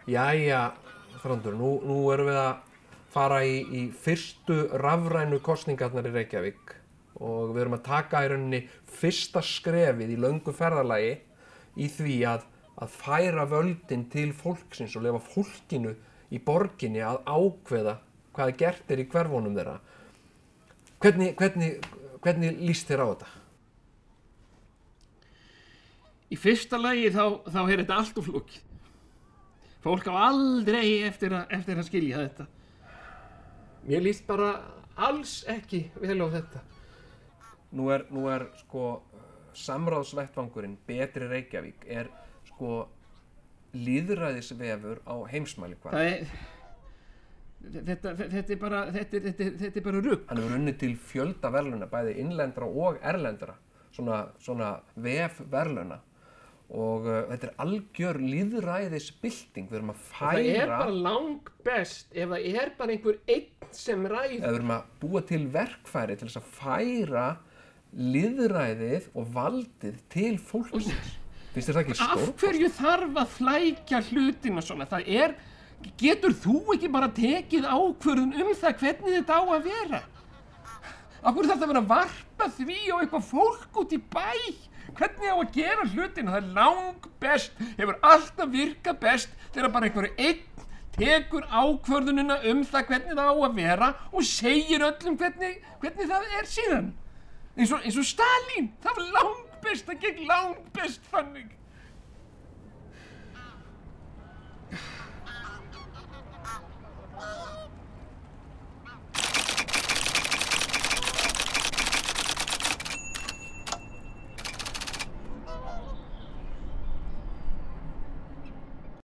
Jæja, Þrándur, nú erum við að fara í fyrstu rafrænu kosningarnar í Reykjavík og við erum að taka í rauninni fyrsta skrefið í löngu ferðalagi í því að færa völdin til fólksins og leyfa fólkinu í borginni að ákveða hvað gert í hverfunum þeirra. Hvernig líst þér á þetta? Í fyrsta lagi þá þetta allt of flókið. Fólk á aldrei eftir að skilja þetta. Mér líst bara alls ekki vel á þetta. Nú er sko samráðsvettvangurinn Betri Reykjavík er sko lýðræðisvefur á heimsmælikvarða. Þetta er bara rugl. Hann hefur unnið til fjölda verðlauna, bæði innlendra og erlendra, svona vefverðlauna. Og þetta er algjör lýðræðisbylting. Við erum að færa... Það er bara langbest ef það er bara einhver einn sem ræður. Við erum að búa til verkfæri til þess að færa lýðræðið og valdið til fólksins. Finnst þér það ekki stórkostlegt? Af hverju þarf að flækja hlutina svona? Getur þú ekki bara tekið ákvörðun það hvernig þetta á að vera? Af hverju þarf það að vera að varpa því á eitthvað fólk út í bæ? Hvernig á að gera hlutina? Það er langbest, hefur alltaf virkað best þegar bara einhverju einn tekur ákvörðunina það hvernig það á að vera og segir öllum hvernig það er síðan. Eins og Stalín, það var langbest, það gekk langbest þannig.